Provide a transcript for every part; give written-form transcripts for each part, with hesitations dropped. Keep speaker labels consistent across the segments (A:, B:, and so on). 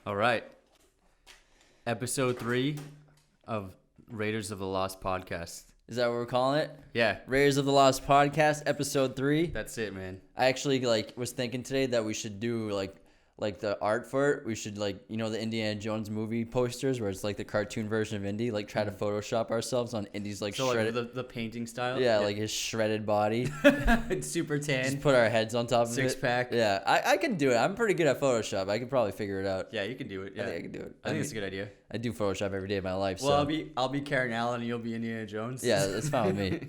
A: All right. Episode 3 of Raiders of the Lost podcast.
B: Is that what we're calling it?
A: Yeah,
B: Raiders of the Lost podcast, episode 3.
A: that's it, man.
B: I actually was thinking today that we should do like the art for it. We should the Indiana Jones movie posters where it's like the cartoon version of Indy, like try to Photoshop ourselves on Indy's
A: So
B: shredded.
A: like the painting style?
B: Yeah, like his shredded body.
A: It's super tan.
B: Just put our heads on top of it.
A: Six pack.
B: Yeah, I can do it. I'm pretty good at Photoshop. I could probably figure it out.
A: Yeah, you can do it. Yeah.
B: I think I can do it.
A: I think it's a good idea.
B: I do Photoshop every day of my life.
A: Well,
B: so.
A: I'll be Karen Allen and you'll be Indiana Jones.
B: Yeah, that's fine with me.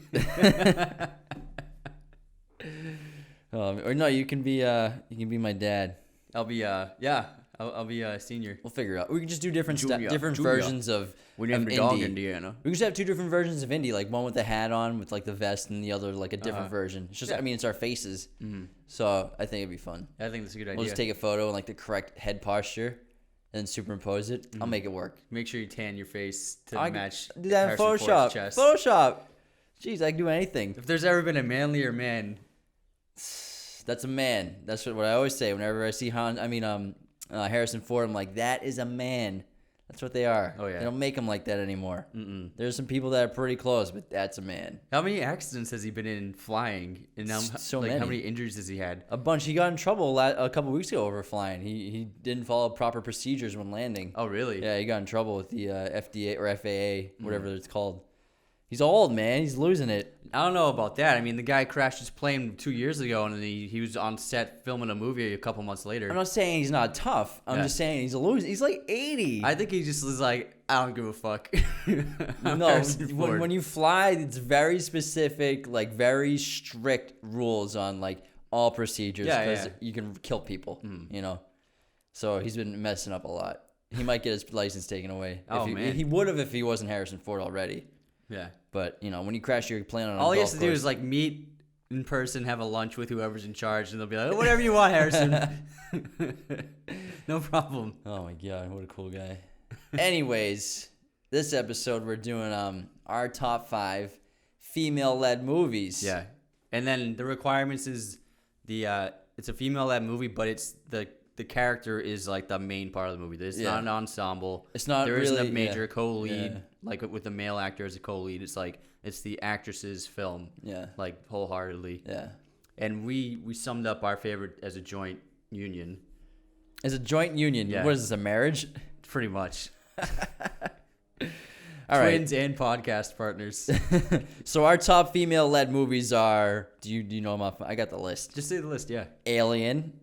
B: Or no, you can be my dad.
A: I'll be I'll be senior.
B: We'll figure it out. We can just do different
A: Junior.
B: versions of
A: We named
B: of
A: a dog
B: Indy.
A: Indiana.
B: We can just have two different versions of Indy, like one with the hat on with like the vest and the other like a different version. It's just
A: Yeah.
B: I mean it's our faces.
A: Mm-hmm.
B: So I think it'd be fun.
A: I think that's a good idea.
B: We'll just take a photo and like the correct head posture and then superimpose it. I'll make it work.
A: Make sure you tan your face to
B: I
A: match
B: can do that in
A: Harrison Ford's
B: Photoshop.
A: chest.
B: Photoshop. Jeez, I can do anything.
A: If there's ever been a manlier man,
B: That's a man. That's what I always say whenever I see Harrison Ford. I'm like, that is a man. That's what they are.
A: Oh, yeah.
B: They don't make them like that anymore. There's some people that are pretty close, but that's a man.
A: how many accidents has he been in flying? And how,
B: So
A: how
B: many.
A: many injuries has he had?
B: A bunch. He got in trouble a couple weeks ago over flying. He didn't follow proper procedures when landing.
A: Oh, really?
B: Yeah, he got in trouble with the FDA or FAA, whatever it's called. He's old, man. He's losing it.
A: I don't know about that. I mean, the guy crashed his plane 2 years ago, and then he was on set filming a movie a couple months later.
B: I'm not saying he's not tough. I'm just saying he's a loser. He's like 80.
A: I think he just was like, I don't give a fuck. I'm
B: No,
A: Harrison Ford.
B: when you fly, it's very specific, like very strict rules on like all procedures
A: Yeah,
B: because
A: yeah.
B: you can kill people, you know. So he's been messing up a lot. He might get his license taken away.
A: Oh, man.
B: He would have if he wasn't Harrison Ford already.
A: Yeah.
B: But when you crash your plane on a
A: All he
B: golf
A: has to do
B: course-
A: is like meet in person, have a lunch with whoever's in charge, and they'll be like, oh, whatever you want, Harrison. No problem.
B: Oh my god, what a cool guy. Anyways, this episode we're doing our top 5 female-led movies.
A: Yeah. And then the requirements is it's a female-led movie, but it's the character is like the main part of the movie. It's not an ensemble.
B: It's not
A: There isn't
B: really-
A: a major
B: yeah.
A: co-lead
B: Yeah.
A: like with the male actor as a co-lead. It's the actress's film.
B: Yeah.
A: Like wholeheartedly.
B: Yeah.
A: And we summed up our favorite as a joint union,
B: As a joint union.
A: Yeah.
B: What is this, a marriage?
A: pretty much.
B: All right.
A: Twins and podcast partners.
B: So our top female-led movies are. Do you know them off? I got the list.
A: Just say the list, yeah.
B: Alien,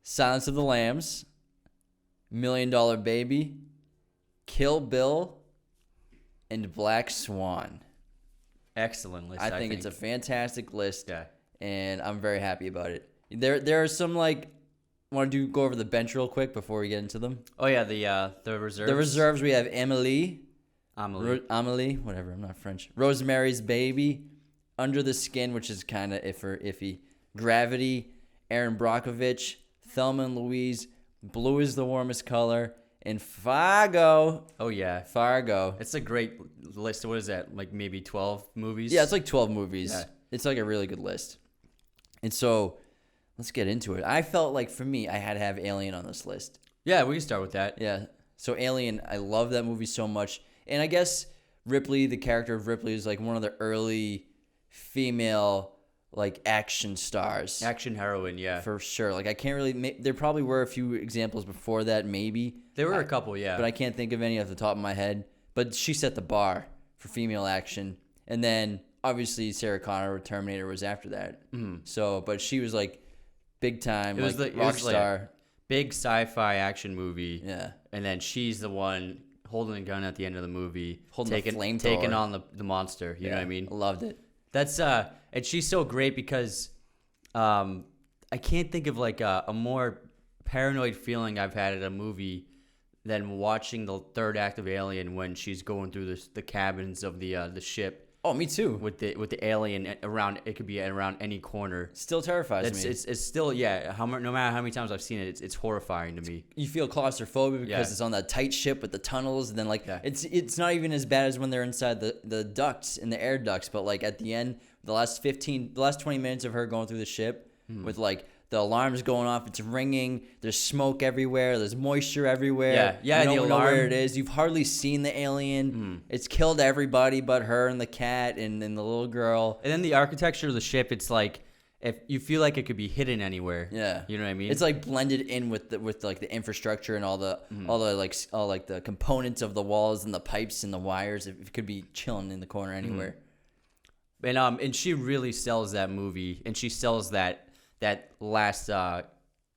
B: Silence of the Lambs, $1 Million Baby, Kill Bill, and Black Swan.
A: Excellent list.
B: I think it's a fantastic list,
A: yeah.
B: and I'm very happy about it. There are some want to go over the bench real quick before we get into them.
A: Oh yeah, the reserves.
B: The reserves we have Amélie,
A: Amelie.
B: whatever, I'm not French. Rosemary's Baby, Under the Skin, which is kind of iffy. Gravity, Aaron Brockovich, Thelma and Louise, Blue is the Warmest Color, and Fargo.
A: Oh yeah.
B: Fargo.
A: It's a great list. What is that? Like maybe 12 movies?
B: Yeah, it's like 12 movies.
A: Yeah.
B: It's like a really good list. And so, let's get into it. I felt like for me, I had to have Alien on this list.
A: Yeah, we can start with that.
B: Yeah. So Alien, I love that movie so much. And I guess Ripley, the character of Ripley, is like one of the early female like action stars.
A: Action heroine, yeah.
B: For sure. Like I can't really there probably were a few examples before that maybe.
A: There were a couple, yeah.
B: But I can't think of any off the top of my head. But she set the bar for female action. And then obviously Sarah Connor with Terminator was after that. Mm-hmm. So, but she was like big time, rock star.
A: Big sci-fi action movie.
B: Yeah.
A: And then she's the one holding a gun at the end of the movie,
B: Holding a
A: taking
B: flamethrower.
A: on the monster. You know what I mean?
B: Loved it.
A: That's and she's so great because I can't think of like a more paranoid feeling I've had at a movie than watching the third act of Alien when she's going through the cabins of the ship.
B: Oh, me too.
A: With the alien around, it could be around any corner.
B: Still terrifies me.
A: It's still, yeah. No matter how many times I've seen it, it's horrifying to me.
B: You feel claustrophobic because
A: Yeah.
B: it's on that tight ship with the tunnels, and then
A: Yeah.
B: it's not even as bad as when they're inside the ducts in the air ducts. But like at the end, the last 20 minutes of her going through the ship with like the alarm's going off. It's ringing. There's smoke everywhere. There's moisture everywhere.
A: Yeah.
B: You
A: The
B: don't know
A: alarm.
B: where it is. You've hardly seen the alien. It's killed everybody but her and the cat and the little girl.
A: And then the architecture of the ship, it's like if you feel like it could be hidden anywhere.
B: Yeah,
A: you know what I mean.
B: It's like blended in with like the infrastructure and all the the components of the walls and the pipes and the wires. It could be chilling in the corner anywhere.
A: And she really sells that movie, and she sells that last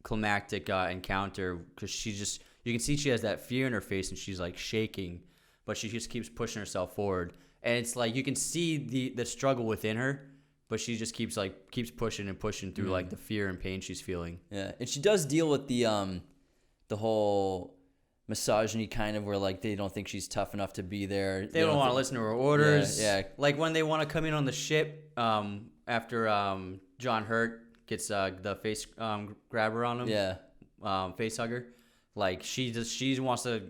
A: climactic encounter because you can see she has that fear in her face and she's like shaking, but she just keeps pushing herself forward, and it's like you can see the struggle within her, but she just keeps pushing and pushing through like the fear and pain she's feeling.
B: Yeah, and she does deal with the whole misogyny kind of where like they don't think she's tough enough to be there.
A: They don't want to listen to her orders.
B: Yeah.
A: Like when they want to come in on the ship after John Hurt gets the face grabber on him.
B: Yeah.
A: Face hugger. Like she wants to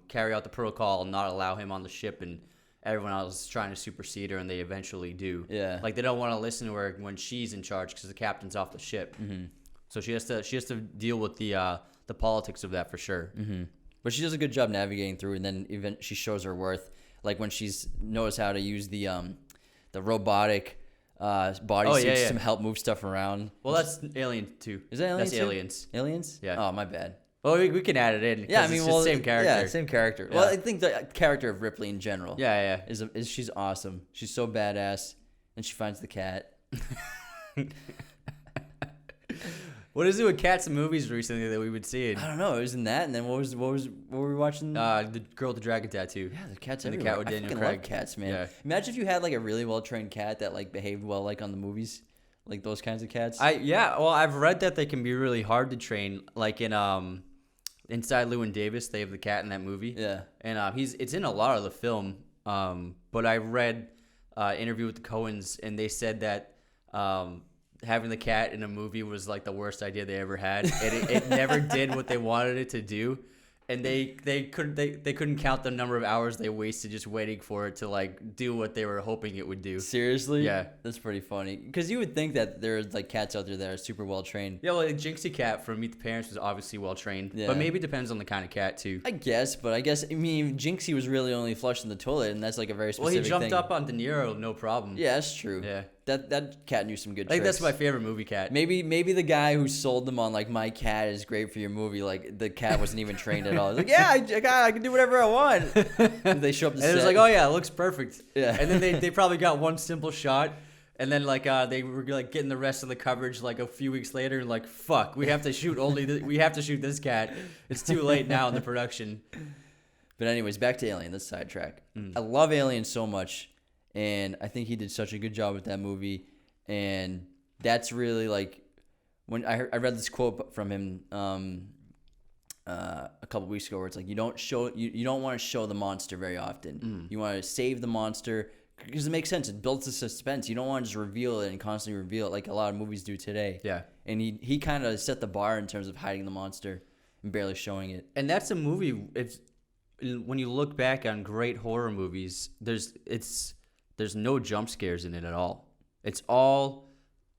A: carry out the protocol and not allow him on the ship, and everyone else is trying to supersede her, and they eventually do.
B: Yeah.
A: Like they don't want to listen to her when she's in charge because the captain's off the ship. So she has to deal with the politics of that for sure.
B: But she does a good job navigating through, and then even she shows her worth. Like when she's knows how to use the robotic bodysuits to help move stuff around.
A: Well, that's Alien too.
B: Is that Aliens?
A: That's Aliens.
B: Aliens?
A: Yeah.
B: Oh, my bad.
A: Well, we can add it in.
B: Yeah, I
A: it's
B: mean,
A: just same character.
B: Yeah, same character.
A: Yeah.
B: Well, I think the character of Ripley in general.
A: Yeah.
B: Is she's awesome. She's so badass, and she finds the cat.
A: What is it with cats in movies recently that we've been seeing?
B: I don't know. It was in that, and then what were we watching?
A: The Girl with the Dragon Tattoo.
B: Yeah, the cat's
A: And the
B: everywhere.
A: cat with
B: I
A: Daniel
B: fucking
A: Craig.
B: love cats, man.
A: Yeah.
B: Imagine if you had like a really well trained cat that like behaved well, like on the movies, like those kinds of cats.
A: Well, I've read that they can be really hard to train. Like in Inside Llewyn Davis, they have the cat in that movie.
B: Yeah.
A: And it's in a lot of the film. But I read interview with the Coens, and they said that having the cat in a movie was like the worst idea they ever had. It never did what they wanted it to do, and they couldn't count the number of hours they wasted just waiting for it to like do what they were hoping it would do.
B: Seriously?
A: Yeah.
B: That's pretty funny. Because you would think that there's like cats out there that are super well trained.
A: Yeah, well, like Jinxie Cat from Meet the Parents was obviously well trained,
B: Yeah.
A: but maybe it depends on the kind of cat too.
B: I guess, I mean, Jinxie was really only flushing the toilet, and that's like a very
A: Well,
B: specific
A: he jumped
B: thing.
A: up on De Niro, no problem.
B: Yeah, that's true.
A: Yeah.
B: That cat knew some good
A: I think
B: tricks.
A: that's my favorite movie cat.
B: Maybe the guy who sold them on like my cat is great for your movie, like the cat wasn't even trained at all. He's like, yeah, I can do whatever I want. And they show up to
A: And
B: set.
A: it was like, oh yeah, it looks perfect.
B: Yeah.
A: And then they probably got one simple shot, and then like they were like getting the rest of the coverage like a few weeks later, and like fuck, we have to shoot we have to shoot this cat. It's too late now in the production.
B: But anyways, back to Alien. Let's sidetrack. I love Alien so much, and I think he did such a good job with that movie. And that's really like when I read this quote from him a couple weeks ago, where it's like you don't want to show the monster very often. You want to save the monster because it makes sense. It builds the suspense. You don't want to just reveal it and constantly reveal it like a lot of movies do today.
A: Yeah. And
B: he kind of set the bar in terms of hiding the monster and barely showing it.
A: And that's a movie. It's when you look back on great horror movies, there's no jump scares in it at all. It's all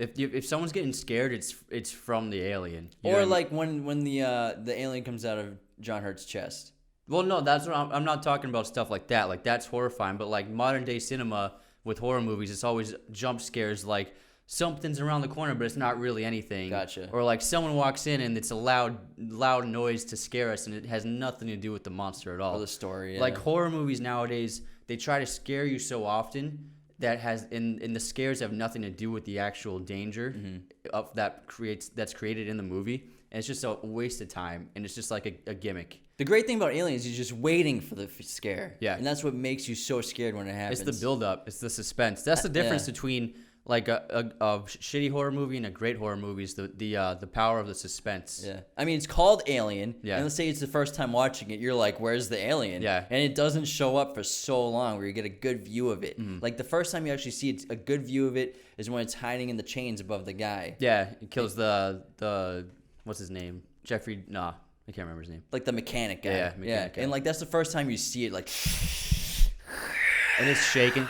A: if someone's getting scared, it's from the alien. You know
B: Or
A: what I mean?
B: like when the alien comes out of John Hurt's chest.
A: Well, no, that's what I'm not talking about stuff like that. Like that's horrifying. But like modern day cinema with horror movies, it's always jump scares. Like something's around the corner, but it's not really anything.
B: Gotcha.
A: Or like someone walks in and it's a loud noise to scare us, and it has nothing to do with the monster at all.
B: Or the story. Yeah.
A: Like horror movies nowadays, they try to scare you so often that and the scares have nothing to do with the actual danger of that's created in the movie. And it's just a waste of time, and it's just like a gimmick.
B: The great thing about Aliens is you're just waiting for the scare.
A: Yeah.
B: And that's what makes you so scared when it happens.
A: It's the build-up. It's the suspense. That's the difference between like a shitty horror movie and a great horror movie is the power of the suspense.
B: Yeah. I mean, it's called Alien.
A: Yeah.
B: And let's say it's the first time watching it, you're like, where's the alien?
A: Yeah.
B: And it doesn't show up for so long where you get a good view of it. Like the first time you actually see it, a good view of it is when it's hiding in the chains above the guy.
A: Yeah, it kills the what's his name? Jeffrey, I can't remember his name.
B: Like the mechanic guy.
A: Yeah, mechanic guy.
B: And like that's the first time you see it, like
A: And it's shaking.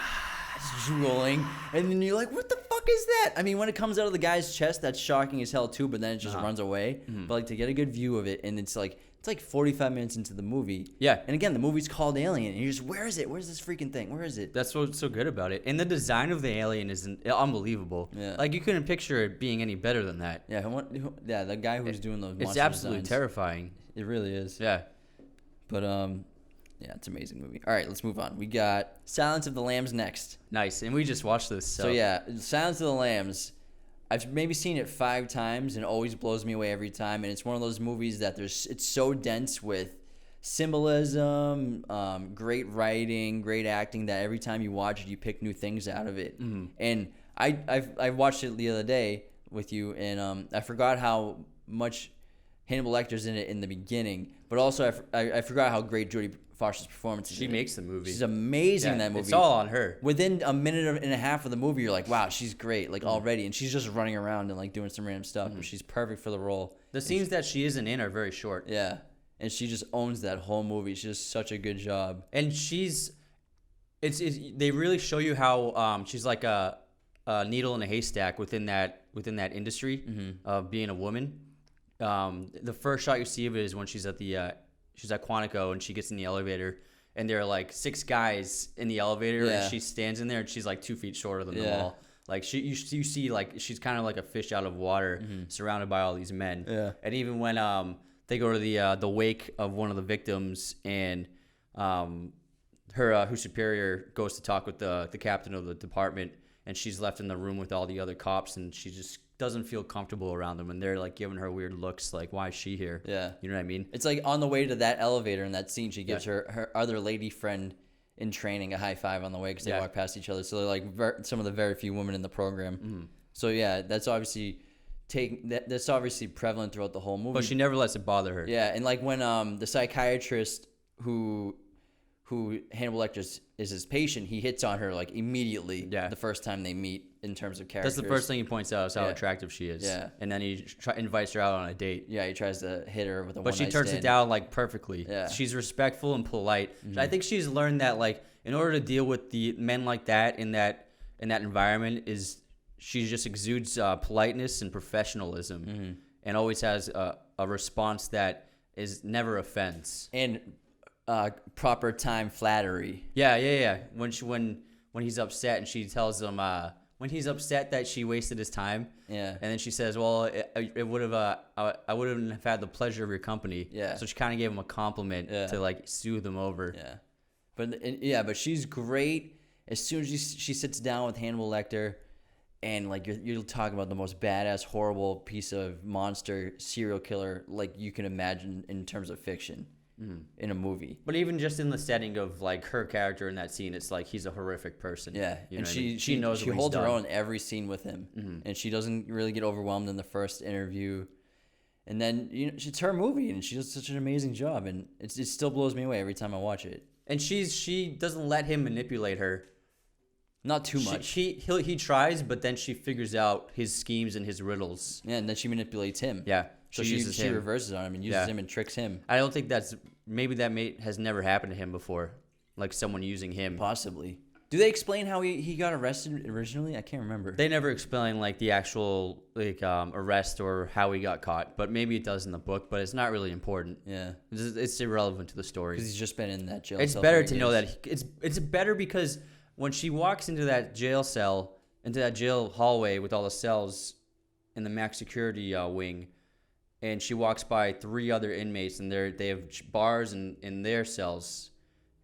B: drooling, and then you're like, what the fuck is that? I mean, when it comes out of the guy's chest, that's shocking as hell too. But then it just runs away. But like to get a good view of it, and it's like 45 minutes into the movie.
A: Yeah.
B: And again, the movie's called Alien, and you're just, where is it? Where's this freaking thing? Where is it?
A: That's what's so good about it. And the design of the alien is unbelievable.
B: Yeah.
A: Like, you couldn't picture it being any better than that.
B: Yeah. The guy who's doing those.
A: It's
B: monster
A: absolutely
B: designs.
A: terrifying.
B: It really is.
A: Yeah.
B: But yeah, it's an amazing movie. All right, let's move on. We got Silence of the Lambs next.
A: Nice. And we just watched this.
B: So yeah, Silence of the Lambs. I've maybe seen it 5 times and it always blows me away every time. And it's one of those movies that it's so dense with symbolism, great writing, great acting that every time you watch it, you pick new things out of it. Mm-hmm. And I watched it the other day with you, and I forgot how much Hannibal Lecter's in it in the beginning, but also I forgot how great Jodie Foster's performance is.
A: She makes the movie.
B: She's amazing in that movie.
A: It's all on her.
B: Within a minute and a half of the movie, you're like, wow, she's great, like already, and she's just running around and like doing some random stuff. But she's perfect for the role.
A: The scenes that she isn't in are very short.
B: Yeah, and she just owns that whole movie. She does such a good job.
A: And they really show you how she's like a needle in a haystack within that industry of being a woman. The first shot you see of it is when she's at Quantico and she gets in the elevator, and there are like 6 guys in the elevator, and she stands in there and she's like 2 feet shorter than them all. Like you see like she's kind of like a fish out of water, surrounded by all these men. Yeah. And even when they go to the wake of one of the victims, and her superior goes to talk with the captain of the department, and she's left in the room with all the other cops, and she just doesn't feel comfortable around them, and they're like giving her weird looks like, why is she here? Yeah. You know what I mean?
B: It's like on the way to that elevator in that scene, she gives her other lady friend in training a high five on the way because they walk past each other. So they're like some of the very few women in the program. So yeah, that's obviously prevalent throughout the whole movie.
A: But she never lets it bother her.
B: Yeah, and like when the psychiatrist who Hannibal Lecter is his patient, he hits on her like immediately the first time they meet in terms of characters.
A: That's the first thing he points out is how attractive she is. Yeah. And then he invites her out on a date.
B: Yeah, he tries to hit her with a
A: But she turns it down like perfectly. Yeah. She's respectful and polite. I think she's learned that like in order to deal with the men like that in that environment she just exudes politeness and professionalism, and always has a response that is never offense.
B: And proper time flattery.
A: Yeah. When he's upset and she tells him when he's upset that she wasted his time. Yeah. And then she says, "Well, it would have I wouldn't have had the pleasure of your company." Yeah. So she kind of gave him a compliment to like soothe him over.
B: Yeah. But she's great. As soon as she sits down with Hannibal Lecter, and like you're talking about the most badass, horrible piece of monster serial killer like you can imagine in terms of fiction. In a movie.
A: But even just in the setting of like her character in that scene, it's like he's a horrific person.
B: Yeah.
A: You
B: and
A: know
B: she knows she holds her own every scene with him. And she doesn't really get overwhelmed in the first interview. And then it's her movie, and she does such an amazing job, and it still blows me away every time I watch it.
A: And she doesn't let him manipulate her.
B: Not too much.
A: He tries, but then she figures out his schemes and his riddles.
B: Yeah, and then she manipulates him.
A: Yeah.
B: So she reverses on him and uses him and tricks him.
A: I don't think has never happened to him before, like someone using him.
B: Possibly. Do they explain how he got arrested originally? I can't remember.
A: They never explain like the actual arrest or how he got caught, but maybe it does in the book. But it's not really important. Yeah, it's irrelevant to the story
B: because he's just been in that jail.
A: It's better to know that it's better because when she walks into that jail cell, into that jail hallway with all the cells in the max security wing. And she walks by 3 other inmates, and they have bars in their cells.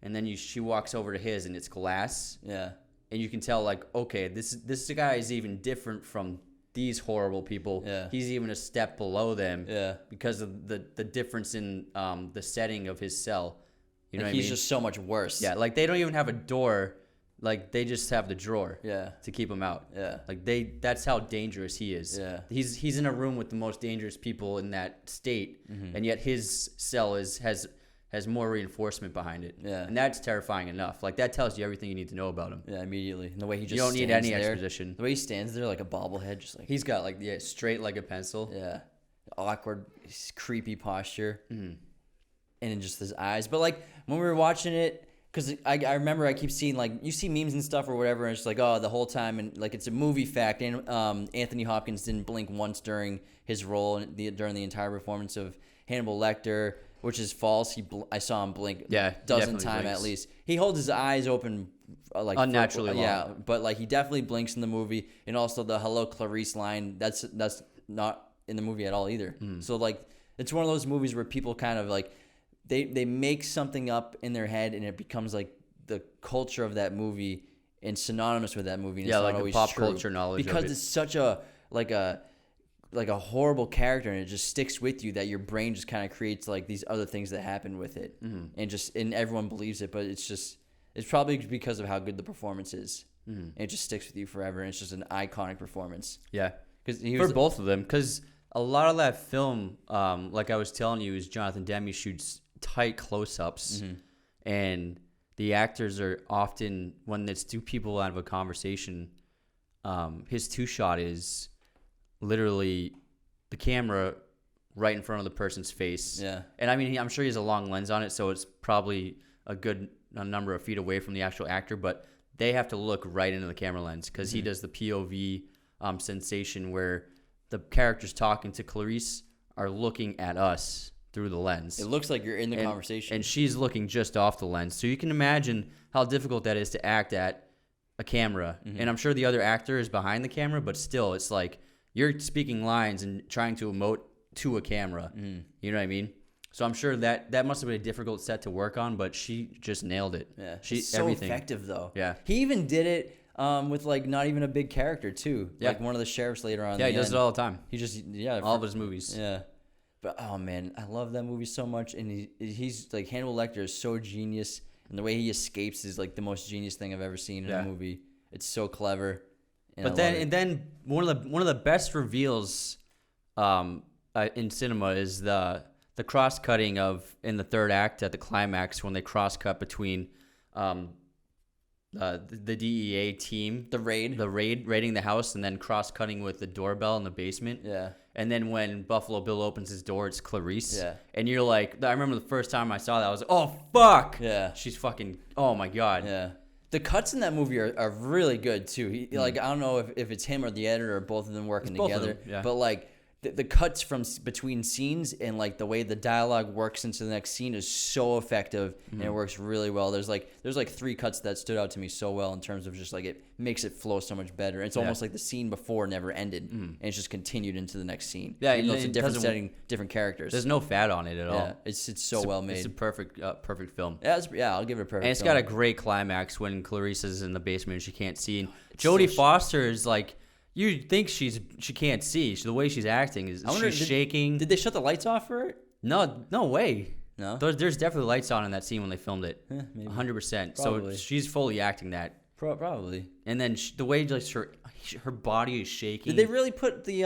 A: And then she walks over to his, and it's glass. Yeah. And you can tell, like, okay, this guy is even different from these horrible people. Yeah. He's even a step below them. Yeah. Because of the difference in the setting of his cell. You know what I mean?
B: He's just so much worse.
A: Yeah. Like they don't even have a door. Like they just have the drawer. Yeah. To keep him out. Yeah. Like that's how dangerous he is. Yeah. He's in a room with the most dangerous people in that state, and yet his cell has more reinforcement behind it. Yeah. And that's terrifying enough. Like that tells you everything you need to know about him.
B: Yeah, immediately. And the way he just
A: you don't need any exposition.
B: The way he stands there like a bobblehead, just like
A: he's got like straight like a pencil.
B: Yeah. Awkward, creepy posture. And in just his eyes. But like when we were watching it, Because I remember I keep seeing, like, you see memes and stuff or whatever, and it's like, oh, the whole time, and like it's a movie fact. And Anthony Hopkins didn't blink once during his role during the entire performance of Hannibal Lecter, which is false. I saw him blink a dozen times at least. He holds his eyes open like
A: unnaturally long.
B: Yeah, but like he definitely blinks in the movie. And also the "Hello Clarice" line, that's not in the movie at all either. So like it's one of those movies where people kind of like they make something up in their head and it becomes like the culture of that movie and synonymous with that movie. And
A: Yeah,
B: it's
A: like
B: not
A: the
B: always
A: pop
B: true
A: culture knowledge
B: because
A: of it.
B: it's such a horrible character, and it just sticks with you that your brain just kind of creates like these other things that happen with it, and everyone believes it, but it's probably because of how good the performance is. And it just sticks with you forever, and it's just an iconic performance.
A: Yeah,
B: because
A: for both of them, because a lot of that film, like I was telling you, is Jonathan Demme shoots tight close-ups, and the actors are often, when it's two people out of a conversation, his two-shot is literally the camera right in front of the person's face.
B: Yeah.
A: And I mean, I'm sure he has a long lens on it, so it's probably a number of feet away from the actual actor, but they have to look right into the camera lens because he does the POV sensation where the characters talking to Clarice are looking at us through the lens.
B: It looks like you're in the conversation.
A: And she's looking just off the lens. So you can imagine how difficult that is to act at a camera. And I'm sure the other actor is behind the camera, but still, it's like you're speaking lines and trying to emote to a camera. You know what I mean? So I'm sure that must have been a difficult set to work on, but she just nailed it.
B: Yeah,
A: She's
B: so
A: everything.
B: effective though.
A: Yeah.
B: He even did it with like not even a big character too.
A: Yeah.
B: Like one of the sheriffs later on.
A: Yeah, he does it all the time.
B: He just
A: All of his movies.
B: Yeah. But oh man, I love that movie so much, and he's like Hannibal Lecter is so genius, and the way he escapes is like the most genius thing I've ever seen in a movie. It's so clever.
A: But then one of the best reveals in cinema is the cross cutting of in the third act at the climax when they cross cut between the DEA team,
B: the raid
A: raiding the house, and then cross cutting with the doorbell in the basement.
B: Yeah.
A: And then when Buffalo Bill opens his door, it's Clarice.
B: Yeah.
A: And you're like, I remember the first time I saw that, I was like, oh fuck.
B: Yeah.
A: She's fucking. Oh my god.
B: Yeah. The cuts in that movie are really good too. Like I don't know if it's him or the editor or both of them working together, but like the cuts from between scenes and like the way the dialogue works into the next scene is so effective and it works really well. There's like 3 cuts that stood out to me so well in terms of just like it makes it flow so much better. It's almost like the scene before never ended and it's just continued into the next scene.
A: Yeah,
B: even though it's a
A: it
B: different
A: doesn't-
B: setting, different characters.
A: There's no fat on it at all.
B: Yeah, it's so well made.
A: It's a perfect film.
B: Yeah, I'll give it a perfect.
A: And it's
B: film.
A: got a great climax when Clarice is in the basement and she can't see. And Jodie Foster is like, you think she can't see. The way she's acting is she's shaking.
B: Did they shut the lights off for it?
A: No way.
B: No?
A: There's definitely lights on in that scene when they filmed it.
B: Maybe.
A: 100%.
B: Probably.
A: So she's fully acting that.
B: Probably.
A: And then the way like her body is shaking.
B: Did they really put the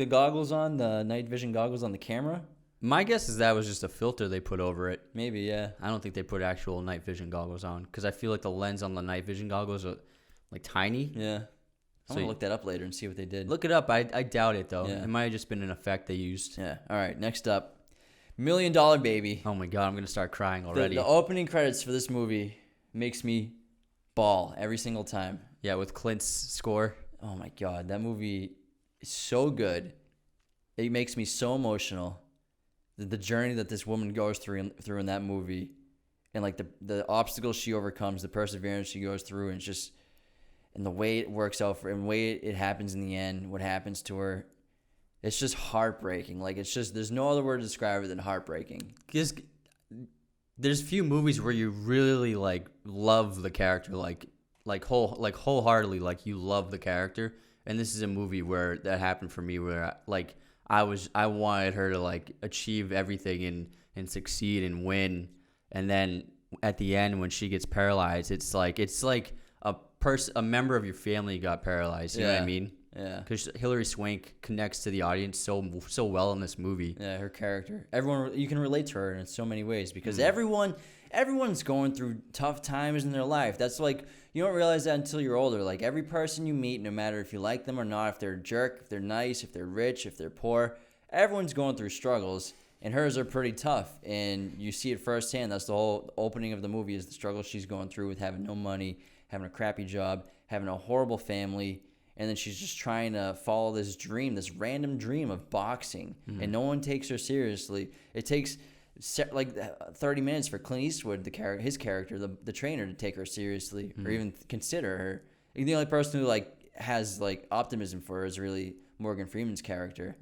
B: goggles on, the night vision goggles on the camera?
A: My guess is that was just a filter they put over it.
B: Maybe, yeah.
A: I don't think they put actual night vision goggles on because I feel like the lens on the night vision goggles are like tiny.
B: Yeah.
A: So
B: I'm going to look that up later and see what they did.
A: Look it up. I doubt it, though.
B: Yeah.
A: It might have just been an effect they used.
B: Yeah. All right, next up. $1 Million Baby.
A: Oh, my God. I'm going to start crying already.
B: The opening credits for this movie makes me bawl every single time.
A: Yeah, with Clint's score.
B: Oh, my God. That movie is so good. It makes me so emotional. The journey that this woman goes through in that movie, and like the obstacles she overcomes, the perseverance she goes through, and it's just, and the way it works out and the way it happens in the end, what happens to her, it's just heartbreaking. Like it's just, there's no other word to describe it than heartbreaking.
A: Because there's few movies where you really like love the character, wholeheartedly, like you love the character, and this is a movie where that happened for me, where I wanted her to like achieve everything and succeed and win. And then at the end when she gets paralyzed, it's like a member of your family got paralyzed. You know what I mean?
B: Yeah.
A: Because Hilary Swank connects to the audience so well in this movie.
B: Yeah, her character. Everyone, you can relate to her in so many ways because everyone's going through tough times in their life. That's like, you don't realize that until you're older. Like every person you meet, no matter if you like them or not, if they're a jerk, if they're nice, if they're rich, if they're poor, everyone's going through struggles. and hers are pretty tough, and you see it firsthand. That's the whole opening of the movie, is the struggle she's going through with having no money, having a crappy job, having a horrible family, and then she's just trying to follow this dream, this random dream of boxing, and no one takes her seriously. It takes like 30 minutes for Clint Eastwood, his character, the trainer, to take her seriously or even consider her. The only person who like has like optimism for her is really Morgan Freeman's character.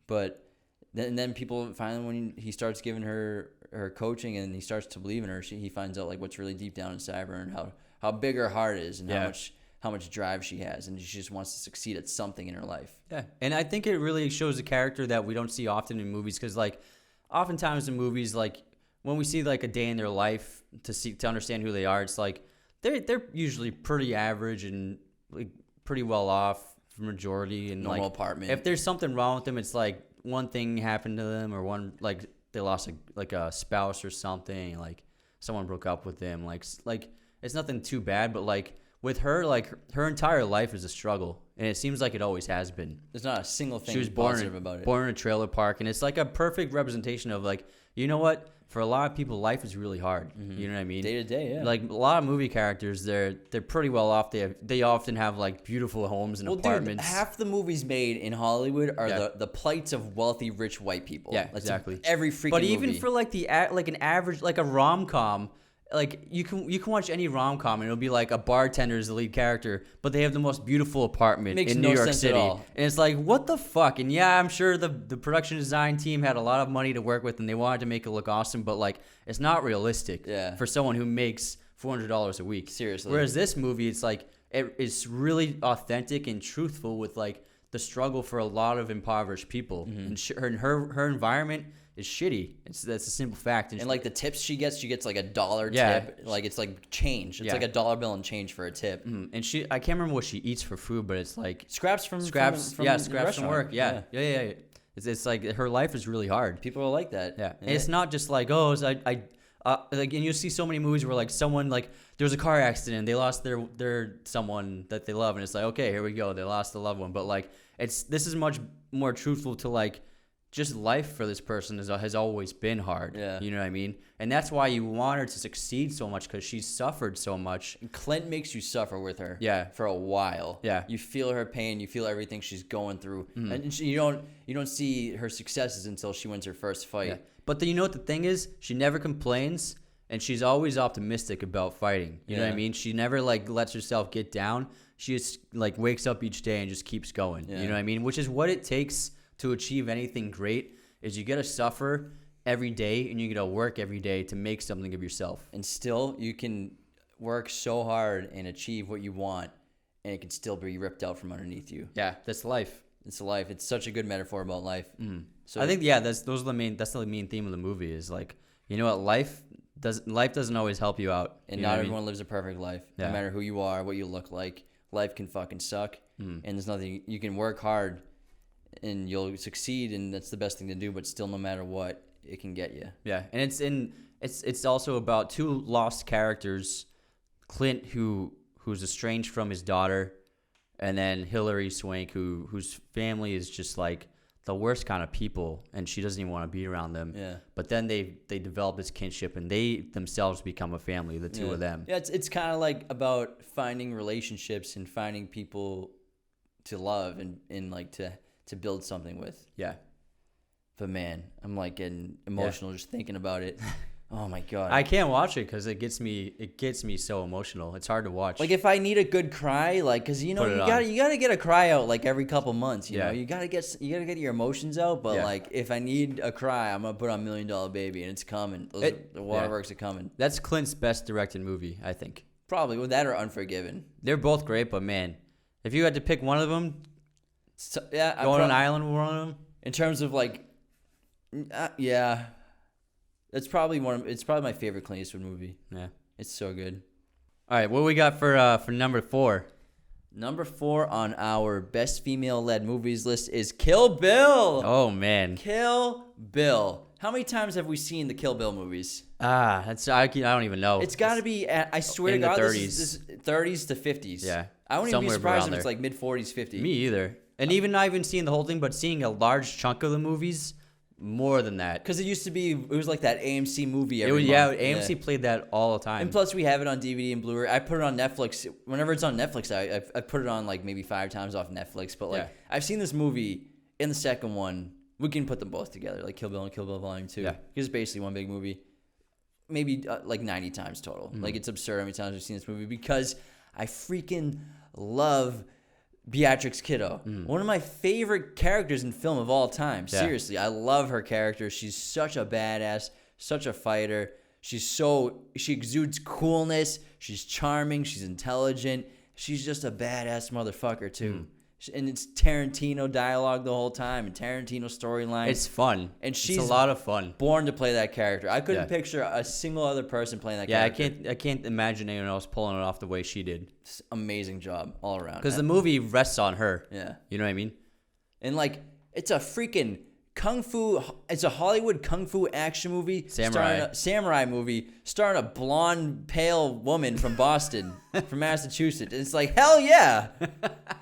B: But then people finally, when he starts giving her coaching and he starts to believe in her, he finds out like what's really deep down inside of her, and how big her heart is, and how much drive she has, and she just wants to succeed at something in her life.
A: Yeah, and I think it really shows a character that we don't see often in movies, because like oftentimes in movies, like when we see like a day in their life to understand who they are, it's like they're usually pretty average and like pretty well off for majority, and
B: Normal
A: like
B: apartment.
A: if there's something wrong with them, it's like one thing happened to them, or one like they lost a spouse or something, like someone broke up with them, like it's nothing too bad. But like with her, like her entire life is a struggle, and it seems like it always has been.
B: There's not a single thing
A: She was
B: positive about it.
A: born in a trailer park, and it's like a perfect representation of like, you know what? For a lot of people, life is really hard. You know what I mean?
B: Day to day, yeah.
A: Like a lot of movie characters, they're pretty well off. They often have like beautiful homes and apartments.
B: Dude, half the movies made in Hollywood are the plights of wealthy, rich white people.
A: Yeah,
B: That's
A: exactly.
B: Every freaking
A: But
B: movie.
A: even for like like an average, like a rom-com, like you can watch any rom-com and it'll be like a bartender is the lead character, but they have the most beautiful apartment
B: Makes
A: in
B: no
A: New York
B: sense
A: City,
B: at all.
A: and it's like, what the fuck? And yeah, I'm sure the production design team had a lot of money to work with, and they wanted to make it look awesome, but like it's not realistic for someone who makes $400 a week.
B: Seriously.
A: Whereas this movie, it's like it's really authentic and truthful with like the struggle for a lot of impoverished people, and her environment is shitty. That's a simple fact.
B: And like the tips she gets like $1
A: Yeah.
B: tip. Like it's like change. It's like $1 bill and change for a tip.
A: And I can't remember what she eats for food, but it's like
B: Scraps from
A: scraps
B: the
A: from
B: restaurant.
A: work. Yeah. It's like her life is really hard.
B: People are like that.
A: Yeah, and it's not just like, oh, like, and you see so many movies where like someone, like there was a car accident, and they lost their someone that they love, and it's like, okay, here we go, they lost a loved one. But like this is much more truthful to like just life for this person has always been hard.
B: Yeah.
A: You know what I mean? And that's why you want her to succeed so much, because she's suffered so much.
B: And Clint makes you suffer with her.
A: Yeah.
B: For a while.
A: Yeah.
B: You feel her pain. You feel everything she's going through. And you don't see her successes until she wins her first fight.
A: Yeah. But you know what the thing is? She never complains, and she's always optimistic about fighting. You know what I mean? She never like lets herself get down. She just like wakes up each day and just keeps going.
B: Yeah.
A: You know what I mean? Which is what it takes to achieve anything great. Is you got to suffer every day, and you got to work every day to make something of yourself.
B: And still, you can work so hard and achieve what you want, and it can still be ripped out from underneath you.
A: Yeah, that's life.
B: It's life. It's such a good metaphor about life.
A: So I think that's the main theme of the movie, is like, you know what, life doesn't always help you out.
B: And
A: You know
B: not
A: what I
B: everyone
A: mean?
B: lives a perfect life.
A: Yeah.
B: No matter who you are, what you look like, life can fucking suck. And there's nothing, you can work hard and you'll succeed, and that's the best thing to do, but still, no matter what, it can get you.
A: Yeah, and it's also about two lost characters, Clint, who's estranged from his daughter, and then Hilary Swank, whose family is just like the worst kind of people, and she doesn't even want to be around them.
B: Yeah.
A: But then they develop this kinship, and they themselves become a family, the two of them.
B: Yeah, it's kind of like about finding relationships and finding people to love and like to build something with.
A: Yeah.
B: But man, I'm like getting emotional just thinking about it. Oh my god.
A: I can't watch it because it gets me so emotional. It's hard to watch.
B: Like if I need a good cry, like, cause you know you gotta get a cry out like every couple months. You know, you gotta get your emotions out. But like if I need a cry, I'm gonna put on $1 Million Baby, and it's coming. The waterworks are coming.
A: That's Clint's best directed movie, I think.
B: Probably with that or Unforgiven.
A: They're both great, but man, if you had to pick one of them,
B: So,
A: go on an island with one of them.
B: In terms of like, yeah, it's probably my favorite Clint Eastwood movie.
A: Yeah,
B: it's so good.
A: All right, what we got for number 4?
B: Number 4 on our best female-led movies list is Kill Bill.
A: Oh man,
B: Kill Bill. How many times have we seen the Kill Bill movies?
A: I don't even know.
B: It's got to be. I swear
A: in
B: to God,
A: the 30s.
B: this is 30s to 50s.
A: Yeah,
B: I wouldn't even be
A: somewhere
B: surprised
A: around
B: if it's
A: there.
B: like mid 40s, 50s.
A: Me either. And even not even seeing the whole thing, but seeing a large chunk of the movies, more than that.
B: Because it used to be, it was like that AMC movie
A: It
B: every
A: was,
B: month.
A: AMC played that all the time.
B: And plus, we have it on DVD and Blu-ray. I put it on Netflix. Whenever it's on Netflix, I put it on like maybe 5 times off Netflix. But like, I've seen this movie in the second one. We can put them both together, like Kill Bill and Kill Bill Volume 2. Because it's basically one big movie. Maybe like 90 times total. Like, it's absurd how many times we've seen this movie because I freaking love Beatrix Kiddo. One of my favorite characters in film of all time. Seriously, I love her character. She's such a badass, such a fighter. She exudes coolness. She's charming. She's intelligent. She's just a badass motherfucker too. And it's Tarantino dialogue the whole time and Tarantino storyline.
A: It's fun.
B: And she's
A: a lot of fun.
B: Born to play that character. I couldn't picture a single other person playing that character.
A: I can't imagine anyone else pulling it off the way she did.
B: It's amazing job all around.
A: Because the movie rests on her.
B: Yeah.
A: You know what I mean?
B: And like, it's a freaking it's a Hollywood kung fu action movie. Samurai movie starring a blonde, pale woman from Boston, from Massachusetts. And it's like, hell yeah.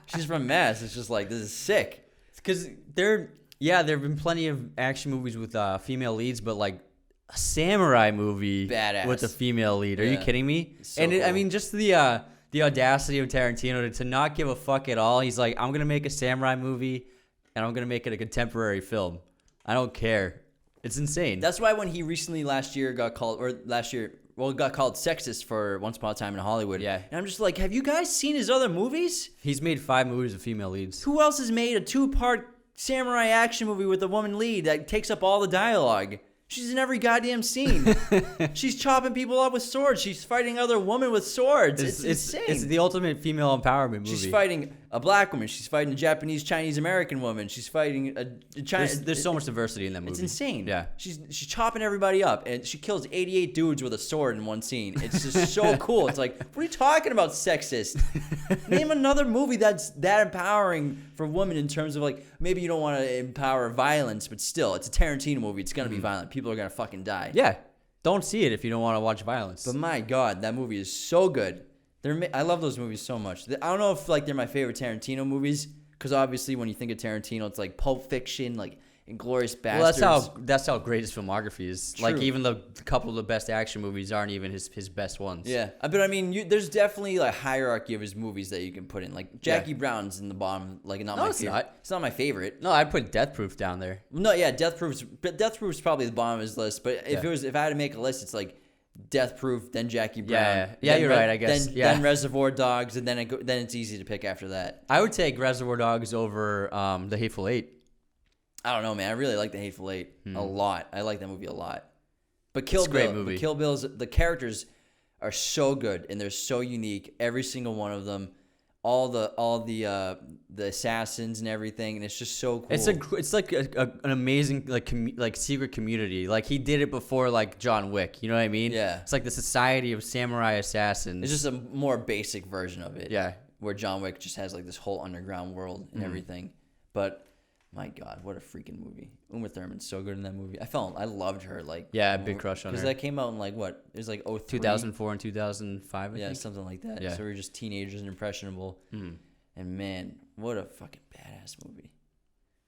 B: She's from Mass. It's just like, this is sick.
A: Because there have been plenty of action movies with female leads, but like a samurai movie
B: Badass.
A: with a female lead. Are you kidding me?
B: So
A: and
B: cool.
A: I mean, just the audacity of Tarantino to not give a fuck at all. He's like, I'm going to make a samurai movie, and I'm going to make it a contemporary film. I don't care. It's insane.
B: That's why when he recently got called sexist for Once Upon a Time in Hollywood.
A: Yeah.
B: And I'm just like, have you guys seen his other movies?
A: He's made 5 movies with female leads.
B: Who else has made a 2-part samurai action movie with a woman lead that takes up all the dialogue? She's in every goddamn scene. She's chopping people up with swords. She's fighting other women with swords. It's insane.
A: It's the ultimate female empowerment movie.
B: She's fighting a black woman. She's fighting a Japanese, Chinese American woman. She's fighting a Chinese.
A: There's so much diversity in that movie.
B: It's insane.
A: Yeah.
B: She's chopping everybody up, and she kills 88 dudes with a sword in one scene. It's just so cool. It's like, what are you talking about, sexist? Name another movie that's that empowering for women in terms of like, maybe you don't want to empower violence, but still, it's a Tarantino movie. It's gonna be violent. People are gonna fucking die.
A: Yeah. Don't see it if you don't want to watch violence.
B: But my God, that movie is so good. I love those movies so much. I don't know if like they're my favorite Tarantino movies, because obviously when you think of Tarantino, it's like Pulp Fiction, like Inglourious Basterds.
A: Well, that's how great his filmography is.
B: True.
A: Like even the couple of the best action movies aren't even his best ones.
B: Yeah, but I mean, there's definitely like a hierarchy of his movies that you can put in. Like Jackie Brown's in the bottom, like not my favorite. It's not my favorite.
A: No, I'd put Death Proof down there.
B: No, yeah, Death Proof's probably the bottom of his list. But if I had to make a list, it's like Death Proof, then Jackie Brown.
A: Yeah, you're right. I guess.
B: Then Reservoir Dogs, and then it's easy to pick after that.
A: I would take Reservoir Dogs over The Hateful Eight.
B: I don't know, man. I really like The Hateful Eight a lot. I like that movie a lot. But Kill Bill,
A: great movie.
B: But Kill Bill's the characters are so good and they're so unique. Every single one of them, all the assassins and everything, and it's just so cool.
A: It's like an amazing like secret community. Like he did it before like John Wick. You know what I mean?
B: Yeah.
A: It's like the Society of Samurai Assassins.
B: It's just a more basic version of it.
A: Yeah.
B: Where John Wick just has like this whole underground world and everything. But my God, what a freaking movie! Uma Thurman's so good in that movie. I loved her. Like,
A: yeah, big crush on her.
B: Because that came out in like what? It was like 03?
A: 2004 and 2005. I think.
B: Something like that.
A: Yeah.
B: So we were just teenagers and impressionable. And man, what a fucking badass movie!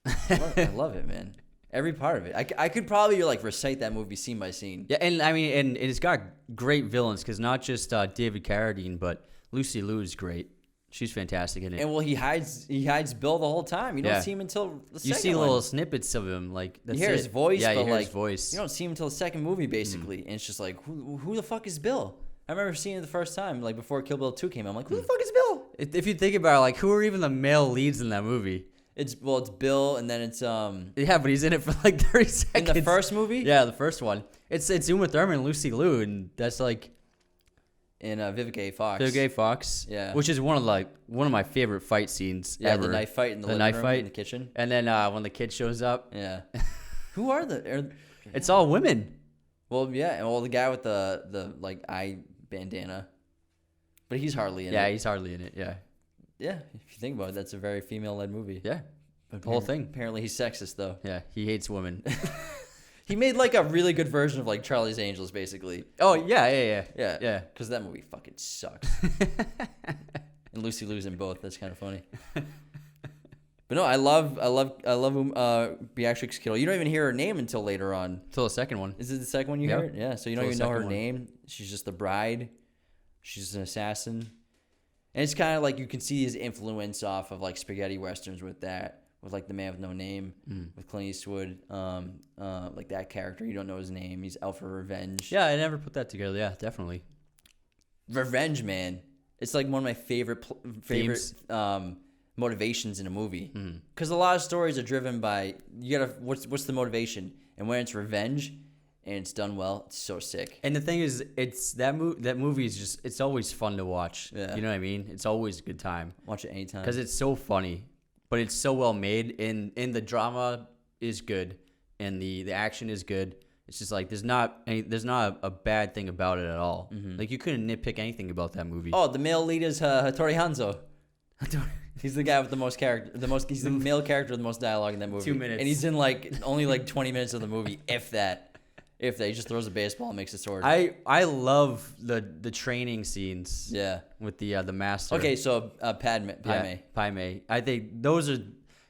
B: I love it, man. Every part of it. I could probably like recite that movie scene by scene.
A: Yeah, and I mean, and it's got great villains because not just David Carradine, but Lucy Liu is great. She's fantastic in it.
B: And well, he hides Bill the whole time. You don't see him until the second
A: You see
B: one.
A: little snippets of him, like that's
B: you hear his voice,
A: Yeah,
B: but
A: you hear
B: like
A: his voice.
B: you don't see him until the second movie, basically. And it's just like, who the fuck is Bill? I remember seeing it the first time, like before Kill Bill 2 came out. I'm like, who the fuck is Bill?
A: If you think about it, like who are even the male leads in that movie?
B: It's Bill, and then it's
A: Yeah, but he's in it for like 30 seconds.
B: in the first movie.
A: Yeah, the first one. It's Uma Thurman and Lucy Liu, and that's like
B: And Vivica A. Fox.
A: Vivica A. Fox.
B: Yeah.
A: Which is one of my favorite fight scenes ever.
B: The knife fight in the living room, in the kitchen.
A: And then when the kid shows up.
B: Yeah. Who are
A: It's all women.
B: Well, yeah, and the guy with the like eye bandana, but he's hardly in it.
A: Yeah, he's hardly in it. Yeah.
B: Yeah, if you think about it, that's a very female-led movie.
A: Yeah. The whole thing.
B: Apparently, he's sexist though.
A: Yeah, he hates women.
B: He made like a really good version of like Charlie's Angels, basically.
A: Oh yeah.
B: Yeah. Because that movie fucking sucks. And Lucy Liu's in both. That's kind of funny. But no, I love Beatrix Kiddo. You don't even hear her name until later on.
A: Till the second one.
B: Is it the second one you hear? Yeah. So you don't
A: Till
B: even
A: the
B: know her
A: second one.
B: name. She's just the bride. She's an assassin. And it's kind of like you can see his influence off of like spaghetti westerns with that, with like The Man with No Name, with Clint Eastwood. Like that character, you don't know his name. He's out for revenge.
A: Yeah, I never put that together. Yeah, definitely.
B: Revenge, man. It's like one of my favorite
A: Themes.
B: motivations in a movie. Because a lot of stories are driven by what's the motivation, and when it's revenge and it's done well, it's so sick.
A: And the thing is, it's that movie is just, it's always fun to watch.
B: Yeah.
A: You know what I mean? It's always a good time
B: Watch it anytime.
A: because it's so funny, but it's so well made. And the drama is good, and the action is good. It's just like there's not a bad thing about it at all. Like you couldn't nitpick anything about that movie.
B: Oh, the male lead is Hattori Hanzo. He's the guy with the most character. He's the male character with the most dialogue in that movie.
A: 2 minutes.
B: And he's in like only like 20 minutes of the movie, if that. He just throws a baseball and makes a sword.
A: I love the training scenes.
B: Yeah.
A: With the master.
B: Okay, so Padme.
A: Yeah, Padme. I think those are.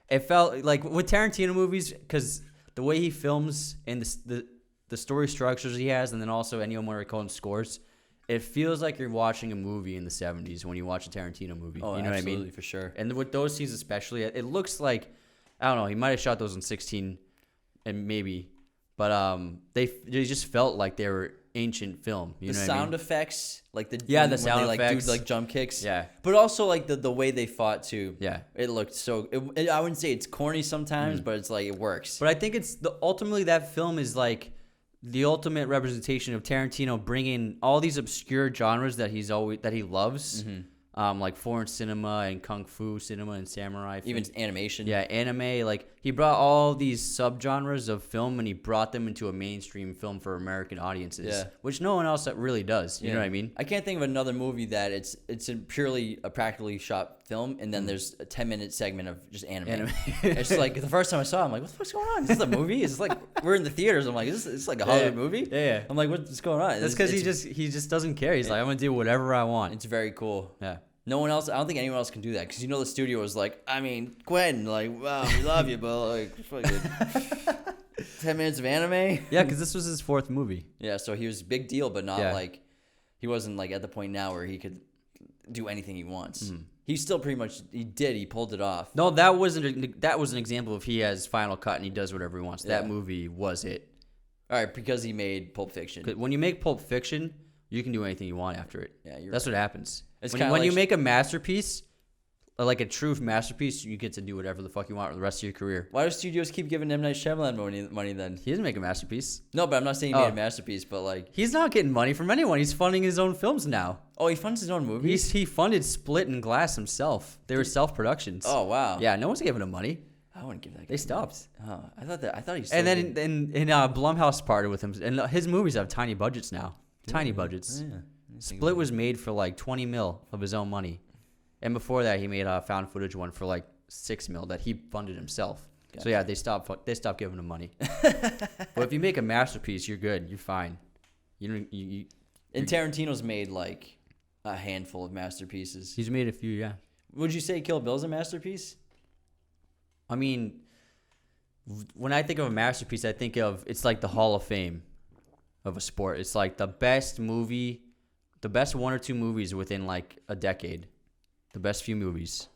A: It felt like with Tarantino movies, because the way he films and the story structures he has, and then also Ennio Morricone's scores, it feels like you're watching a movie in the 70s when you watch a Tarantino movie.
B: Oh,
A: you know what I mean?
B: absolutely, for sure.
A: And with those scenes especially, it looks like, I don't know, he might have shot those in 16, and maybe, but they just felt like they were ancient film. You know what I mean?
B: Sound effects, like the
A: the sound
B: they, like,
A: effects.
B: do like jump kicks.
A: Yeah.
B: But also like the way they fought too.
A: Yeah.
B: It looked so. I wouldn't say it's corny sometimes, but it's like it works.
A: But I think it's ultimately that film is like the ultimate representation of Tarantino bringing all these obscure genres that he loves, like foreign cinema and kung fu cinema and samurai.
B: Even animation.
A: Yeah, anime. Like he brought all these subgenres of film and he brought them into a mainstream film for American audiences,
B: Yeah.
A: which no one else really does. You know what I mean?
B: I can't think of another movie that it's purely a practically shot film, and then there's a 10-minute segment of just anime. It's like the first time I saw it, I'm like, what the fuck's going on? Is this a movie? It's like we're in the theaters. I'm like, is this like a Hollywood movie?
A: Yeah.
B: I'm like, what's going on?
A: That's because he just doesn't care. He's like, I'm gonna do whatever I want.
B: It's very cool.
A: Yeah.
B: No one else. I don't think anyone else can do that because the studio was like, I mean, Quentin, like, wow, we love you, but like, fucking 10 minutes of anime.
A: Yeah, because this was his fourth movie.
B: Yeah, so he was a big deal, but not like he wasn't like at the point now where he could do anything he wants. He still pretty much he pulled it off.
A: No, that was an example of he has Final Cut and he does whatever he wants.
B: Yeah.
A: That movie was it.
B: All right, because he made Pulp Fiction.
A: 'Cause when you make Pulp Fiction, you can do anything you want after it.
B: Yeah,
A: that's what happens.
B: It's
A: When,
B: kinda
A: when
B: like
A: you make a masterpiece, like a true masterpiece, you get to do whatever the fuck you want for the rest of your career.
B: Why do studios keep giving M. Night Shyamalan money then?
A: He doesn't make a masterpiece.
B: No, but I'm not saying he made a masterpiece, but like
A: He's not getting money from anyone. He's funding his own films now.
B: oh, he funds his own movies.
A: He funded Split and Glass himself. They were self-productions.
B: Oh wow.
A: Yeah, no one's giving him money.
B: I wouldn't give that. Guy
A: They stopped.
B: money. Oh, I thought he. Still
A: And
B: did.
A: then Blumhouse partnered with him, and his movies have tiny budgets now. Tiny budgets.
B: Yeah.
A: Split was made for like 20 mil of his own money, and before that, he made a found footage one for like 6 mil that he funded himself.
B: Gotcha.
A: So yeah, they stopped giving him money. But if you make a masterpiece, you're good. You're fine. You
B: And Tarantino's made like a handful of masterpieces.
A: he's made a few. Yeah.
B: Would you say Kill Bill's a masterpiece?
A: I mean, when I think of a masterpiece, I think of it's like the Hall of Fame of a sport. It's like the best movie, the best one or two movies within like a decade, the best few movies.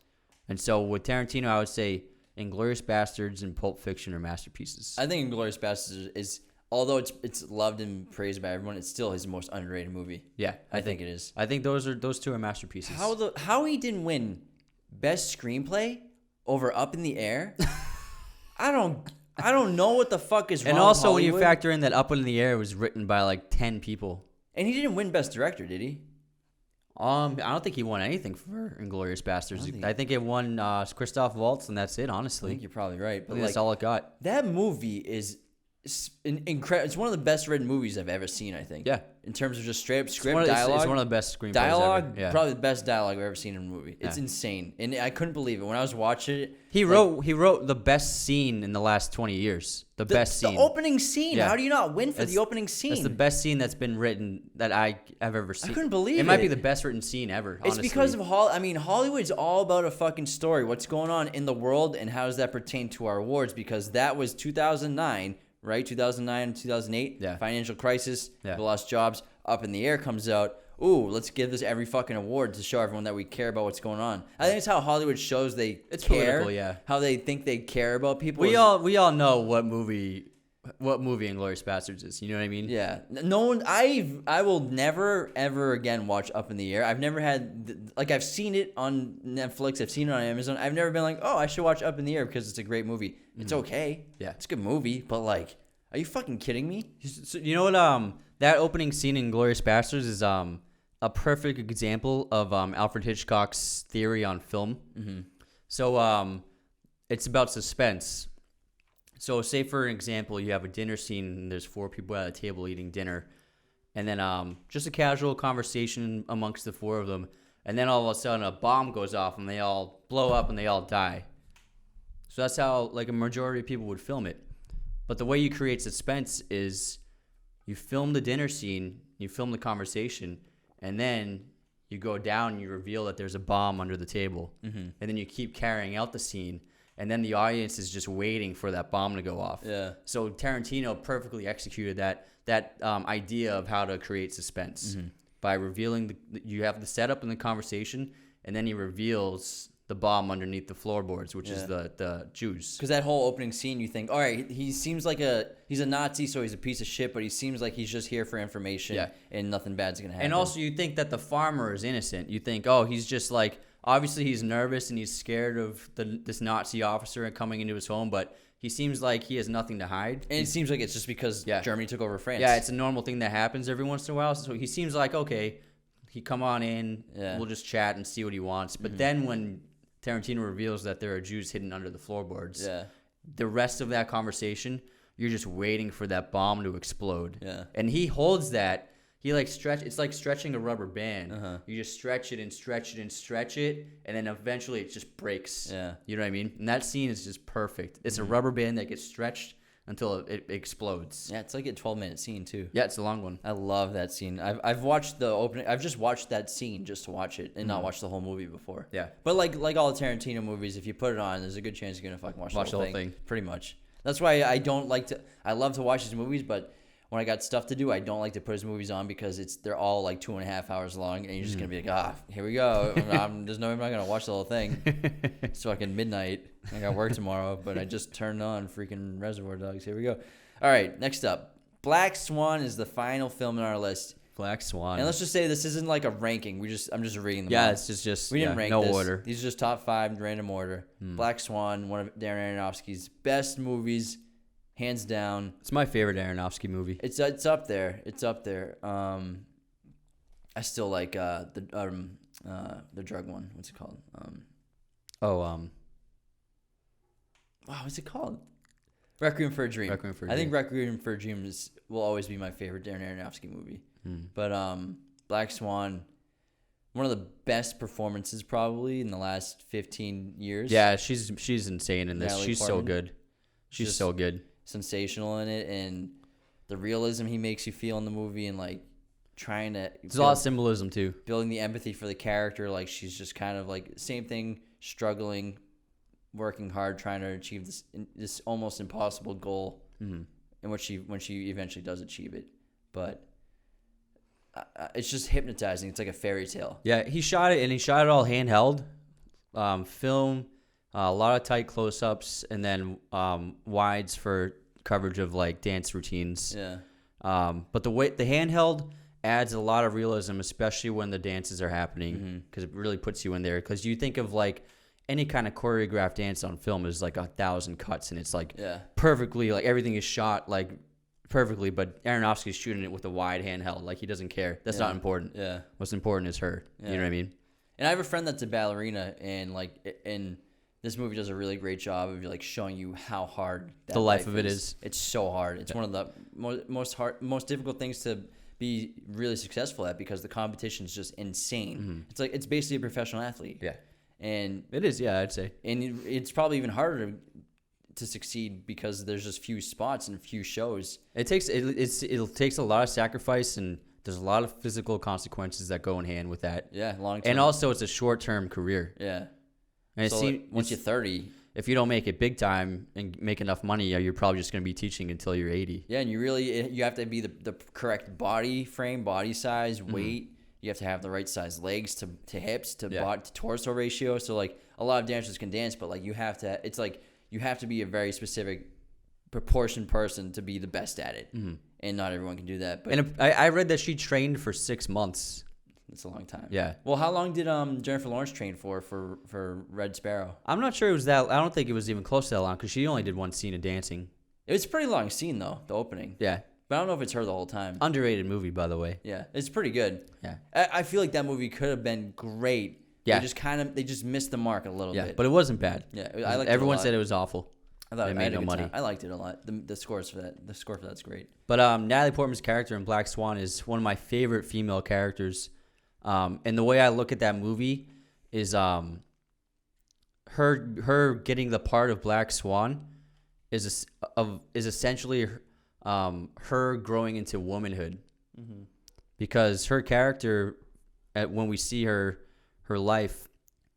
A: And so with Tarantino, I would say Inglourious Bastards and Pulp Fiction are masterpieces.
B: I think Inglourious Basterds is although it's loved and praised by everyone, it's still his most underrated movie.
A: Yeah,
B: I think it is.
A: I think those two are masterpieces.
B: How he didn't win best screenplay over Up in the Air? I don't know what the fuck is wrong.
A: And also
B: with
A: when you
B: Hollywood.
A: factor in that Up in the Air was written by like 10 people.
B: And he didn't win best director, did he?
A: I don't think he won anything for Inglourious Bastards. I think it won Christoph Waltz, and that's it.
B: I
A: Honestly,
B: think you're probably right.
A: I
B: But
A: think that's all it got.
B: that movie is It's one of the best written movies I've ever seen, I think.
A: Yeah.
B: In terms of just straight up script,
A: It's
B: dialogue.
A: It's one of the best screenplays
B: Dialogue,
A: ever. Yeah.
B: probably the best dialogue I've ever seen in a movie. It's insane. And I couldn't believe it. When I was watching it.
A: He wrote the best scene in the last 20 years. The best scene.
B: The opening scene.
A: Yeah.
B: How do you not win for the opening scene?
A: That's the best scene that's been written that I have ever seen.
B: I couldn't believe it.
A: It might be the best written scene ever,
B: It's
A: honestly.
B: because of Hollywood's all about a fucking story. What's going on in the world and how does that pertain to our awards? Because that was 2009, right? 2009 and 2008.
A: Yeah.
B: Financial crisis.
A: Yeah.
B: We lost jobs. Up in the Air comes out. Ooh, let's give this every fucking award to show everyone that we care about what's going on. I think it's how Hollywood shows it's care.
A: Political, yeah.
B: How they think they care about people.
A: We all know what movie Inglourious Basterds is. You know what I mean?
B: Yeah. No one. I will never ever again watch Up in the Air. I've never had I've seen it on Netflix. I've seen it on Amazon. I've never been like, oh, I should watch Up in the Air because it's a great movie. It's okay.
A: Yeah.
B: It's a good movie, but like, are you fucking kidding me?
A: So, you know what? That opening scene in Inglourious Basterds is a perfect example of Alfred Hitchcock's theory on film. Mm-hmm. So it's about suspense. So say for an example, you have a dinner scene and there's 4 people at a table eating dinner, and then just a casual conversation amongst the 4 of them, and then all of a sudden a bomb goes off and they all blow up and they all die. So that's how like a majority of people would film it. But the way you create suspense is you film the dinner scene, you film the conversation, and then you go down and you reveal that there's a bomb under the table. Mm-hmm. And then you keep carrying out the scene, and then the audience is just waiting for that bomb to go off.
B: Yeah.
A: So Tarantino perfectly executed that idea of how to create suspense by revealing you have the setup and the conversation, and then he reveals the bomb underneath the floorboards, which is the Jews.
B: Because that whole opening scene, you think, all right, he seems like he's a Nazi, so he's a piece of shit, but he seems like he's just here for information, and nothing bad's gonna happen.
A: And also, you think that the farmer is innocent. You think, oh, he's just like, obviously he's nervous and he's scared of this Nazi officer coming into his home, but he seems like he has nothing to hide.
B: And it seems like it's just because Germany took over France.
A: Yeah, it's a normal thing that happens every once in a while. So he seems like, okay, he come on in, we'll just chat and see what he wants. But then when Tarantino reveals that there are Jews hidden under the floorboards, the rest of that conversation, you're just waiting for that bomb to explode. Yeah. And he holds that. He it's like stretching a rubber band. You just stretch it and stretch it and stretch it, and then eventually it just breaks. Yeah. You know what I mean? And that scene is just perfect. It's a rubber band that gets stretched until it explodes.
B: Yeah, it's like a 12-minute scene too.
A: Yeah, it's a long one.
B: I love that scene. I've watched the opening. I've just watched that scene just to watch it and not watch the whole movie before.
A: Yeah.
B: But like all the Tarantino movies, if you put it on, there's a good chance you're gonna fucking watch the whole thing. Pretty much. That's why I don't like to. I love to watch his movies, but when I got stuff to do, I don't like to put his movies on because they're all like 2.5 hours long, and you're just gonna be like, here we go. There's no way I'm not gonna watch the whole thing. It's fucking midnight. I got work tomorrow, but I just turned on freaking Reservoir Dogs. Here we go. All right, next up, Black Swan is the final film on our list.
A: Black Swan.
B: And let's just say this isn't like a ranking. I'm just reading them.
A: Yeah, it's just
B: we didn't rank
A: no
B: this.
A: order.
B: These are just top 5 in random order. Black Swan, one of Darren Aronofsky's best movies. Hands down.
A: It's my favorite Aronofsky movie.
B: It's up there. It's up there. I still like the drug one. What's it called? What's it called? Requiem for a Dream. I think Requiem for a Dream will always be my favorite Darren Aronofsky movie. But Black Swan, one of the best performances probably in the last 15 years.
A: Yeah, she's insane in this. She's so good. She's so good.
B: Sensational in it, and the realism he makes you feel in the movie, and like trying to
A: there's a lot of symbolism too,
B: building the empathy for the character. Like she's just kind of like same thing, struggling, working hard, trying to achieve this almost impossible goal, and when she eventually does achieve it. But it's just hypnotizing. It's like a fairy tale.
A: Yeah, he shot it all handheld, film. A lot of tight close-ups, and then wides for coverage of like dance routines. Yeah. But the handheld adds a lot of realism, especially when the dances are happening, because it really puts you in there. Because you think of like any kind of choreographed dance on film is like 1,000 cuts, and it's like perfectly, like everything is shot like perfectly. But Aronofsky's shooting it with a wide handheld, like he doesn't care. That's not important. Yeah. What's important is her. You know what I mean?
B: And I have a friend that's a ballerina, and This movie does a really great job of like showing you how hard that
A: The life of it is.
B: It's so hard. It's one of the most difficult things to be really successful at because the competition is just insane. It's basically a professional athlete.
A: Yeah.
B: And
A: It is, yeah, I'd say.
B: and it's probably even harder to succeed because there's just few spots and few shows.
A: It takes a lot of sacrifice, and there's a lot of physical consequences that go in hand with that.
B: Yeah, long term.
A: And also, it's a short-term career.
B: Yeah.
A: And
B: So like, once you're 30,
A: if you don't make it big time and make enough money, you're probably just going to be teaching until you're 80.
B: yeah, and you have to be the correct body frame, body size, weight. You have to have the right size legs to hips to to torso ratio. So like a lot of dancers can dance, but like you have to be a very specific proportion person to be the best at it. And not everyone can do that. But
A: And I read that she trained for 6 months.
B: it's a long time.
A: Yeah.
B: Well, how long did Jennifer Lawrence train for Red Sparrow?
A: I'm not sure it was that. I don't think it was even close to that long because she only did one scene of dancing.
B: It was a pretty long scene though, the opening.
A: Yeah.
B: But I don't know if it's her the whole time.
A: Underrated movie, by the way.
B: Yeah, it's pretty good.
A: Yeah.
B: I feel like that movie could have been great.
A: Yeah.
B: They just missed the mark a little
A: Yeah,
B: bit.
A: but it wasn't bad.
B: Yeah, I liked
A: Everyone
B: it a lot.
A: said it was awful.
B: I thought
A: It
B: I
A: made
B: had a
A: no
B: good
A: money.
B: time. I liked it a lot. The score for that's great.
A: But Natalie Portman's character in Black Swan is one of my favorite female characters. And the way I look at that movie is her getting the part of Black Swan is essentially her growing into womanhood. Because her character, when we see her life,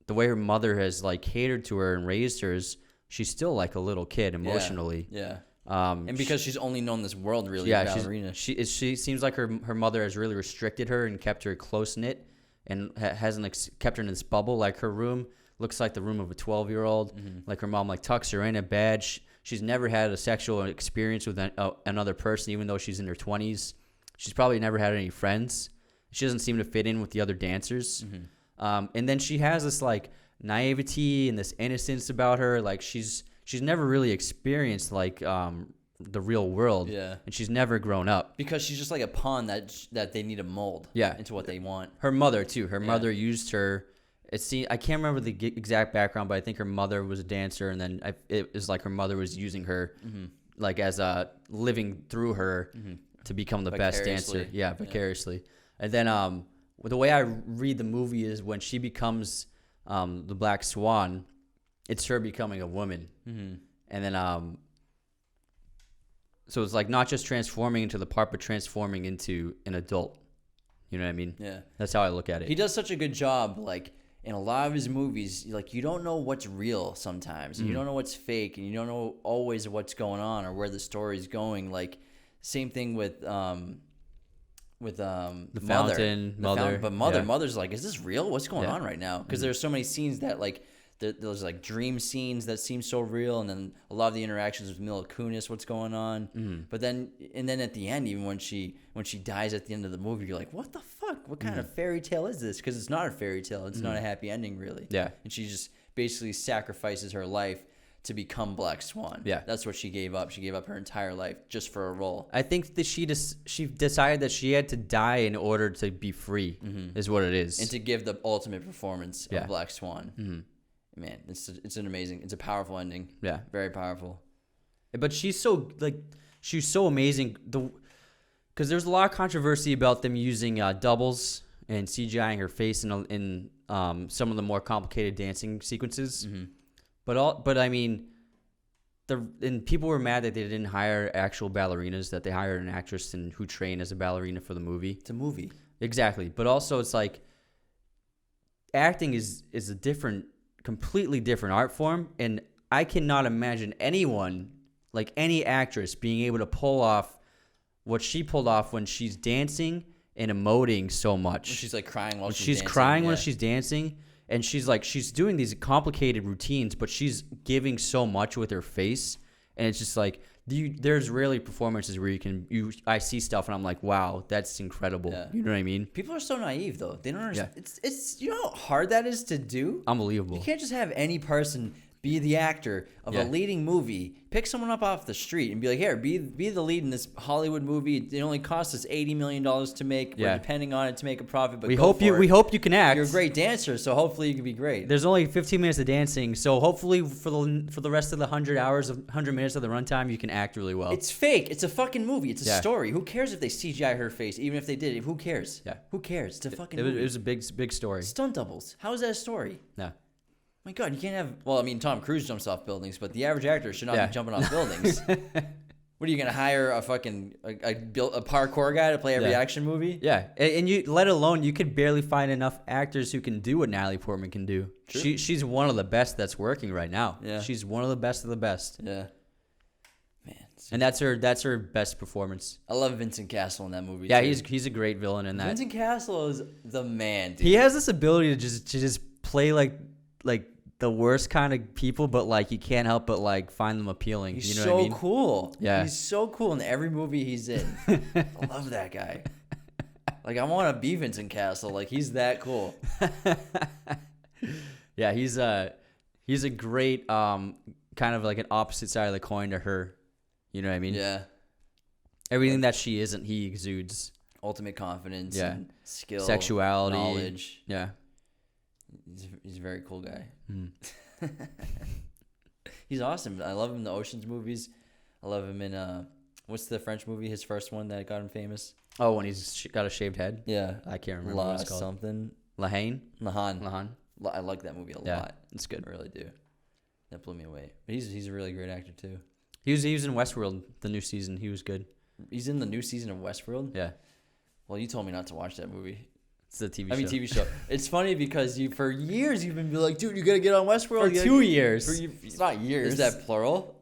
A: the way her mother has like catered to her and raised her, she's still like a little kid emotionally.
B: Yeah. And because she's only known this world really,
A: Yeah,
B: ballerina.
A: she seems like her mother has really restricted her and kept her close knit, and hasn't kept her in this bubble. Like her room looks like the room of a 12-year-old. Like her mom like tucks her in a bed. She's never had a sexual experience with another person, even though she's in her 20s. She's probably never had any friends. She doesn't seem to fit in with the other dancers. And then she has this like naivety and this innocence about her. Like she's never really experienced like the real world.
B: Yeah.
A: And she's never grown up.
B: Because she's just like a pawn that they need to mold into what they want.
A: Her mother too. Her mother used her. I can't remember the exact background, but I think her mother was a dancer, and then it was like her mother was using her like as a living through her to become the best dancer. Yeah, vicariously. And then the way I read the movie is when she becomes the Black Swan, it's her becoming a woman. And then so it's like not just transforming into the part, but transforming into an adult. You know what I mean?
B: Yeah.
A: That's how I look at it.
B: He does such a good job, like in a lot of his movies, like you don't know what's real sometimes. You don't know what's fake, and you don't know always what's going on or where the story's going. Like same thing with the
A: Fountain, Mother.
B: But Mother's like, is this real? What's going on right now? Because there's so many scenes that like there's like dream scenes that seem so real, and then a lot of the interactions with Mila Kunis, what's going on. But then at the end, even when she dies at the end of the movie, you're like, what the fuck? What kind of fairy tale is this? Because it's not a fairy tale. It's not a happy ending, really.
A: Yeah.
B: And she just basically sacrifices her life to become Black Swan.
A: Yeah.
B: That's what she gave up. She gave up her entire life just for a role.
A: I think that she decided that she had to die in order to be free, is what it is.
B: And to give the ultimate performance of Black Swan. Man, it's a powerful ending.
A: Yeah.
B: Very powerful.
A: But she's so amazing. Because there's a lot of controversy about them using doubles and CGIing her face in some of the more complicated dancing sequences. But I mean, and people were mad that they didn't hire actual ballerinas, that they hired an actress who trained as a ballerina for the movie.
B: It's a movie.
A: Exactly. But also it's like acting is a completely different art form, and I cannot imagine anyone, like any actress, being able to pull off what she pulled off when she's dancing and emoting so much.
B: When she's like crying while she's dancing.
A: Crying when she's dancing, and she's doing these complicated routines, but she's giving so much with her face, and it's just like there's rarely performances where I see stuff and I'm like, wow, that's incredible.
B: Yeah.
A: You know what I mean?
B: People are so naive though. They don't understand. It's you know how hard that is to do?
A: Unbelievable.
B: You can't just have any person be the actor of a leading movie. Pick someone up off the street and be like, here, be the lead in this Hollywood movie. It only costs us $80 million to make. We're depending on it to make a profit. But
A: we hope you can act.
B: You're a great dancer, so hopefully you can be great.
A: There's only 15 minutes of dancing, so hopefully for the rest of the 100 minutes of the runtime, you can act really well.
B: It's fake. It's a fucking movie. It's a story. Who cares if they CGI her face? Even if they did it, who cares?
A: Yeah.
B: Who cares? It's a fucking movie.
A: It was a big story.
B: Stunt doubles. How is that a story?
A: No.
B: My God, you can't have. Well, I mean, Tom Cruise jumps off buildings, but the average actor should not be jumping off buildings. What are you gonna hire a fucking a parkour guy to play every action movie?
A: Yeah, and you let alone you could barely find enough actors who can do what Natalie Portman can do. True. She's one of the best that's working right now. Yeah, she's one of the best of the best.
B: Yeah, man,
A: and that's her best performance.
B: I love Vincent Cassel in that movie.
A: Yeah,
B: too.
A: he's a great villain in that.
B: Vincent Cassel is the man. Dude.
A: He has this ability to just play like the worst kind of people, but like you can't help but like find them appealing.
B: He's
A: you know what I mean?
B: Cool.
A: Yeah,
B: he's so cool in every movie he's in. I love that guy. Like I want to be Vincent Cassel. Like he's that cool.
A: Yeah, he's a great kind of like an opposite side of the coin to her. You know what I mean?
B: Yeah.
A: Everything that she isn't, he exudes.
B: Ultimate confidence. Yeah. And skill.
A: Sexuality.
B: Knowledge.
A: Yeah.
B: He's a very cool guy. He's awesome. I love him in the Ocean's movies. I love him in what's the French movie? His first one that got him famous.
A: Oh, when he's got a shaved head.
B: Yeah,
A: I can't remember what it's called.
B: Something.
A: Lahain.
B: I like that movie a lot.
A: It's good.
B: I really do. That blew me away. But he's a really great actor too.
A: He was in Westworld the new season. He was good.
B: He's in the new season of Westworld.
A: Yeah.
B: Well, you told me not to watch that movie.
A: It's a TV show.
B: TV show. It's funny because for years you've been like, dude, you gotta get on Westworld.
A: For 2 years.
B: It's not years. Is that plural?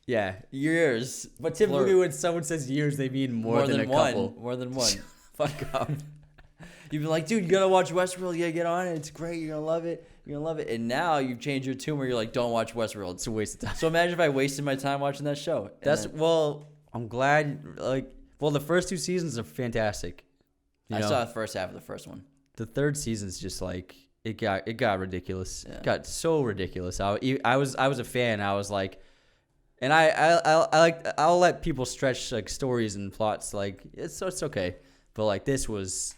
A: Yeah.
B: Years.
A: But typically when someone says years, they mean more than a couple.
B: More than one.
A: Fuck up.
B: You've been like, dude, you gotta watch Westworld. You gotta get on it. It's great. You're gonna love it. You're gonna love it. And now you've changed your tune where you're like, don't watch Westworld.
A: It's a waste of time.
B: So imagine if I wasted my time watching that show.
A: I'm glad. The first 2 seasons are fantastic.
B: I saw the first half of the first one.
A: The third season's just like it got ridiculous. Yeah. It got so ridiculous. I was a fan. I was like, and I'll let people stretch like stories and plots. Like it's okay, but like this was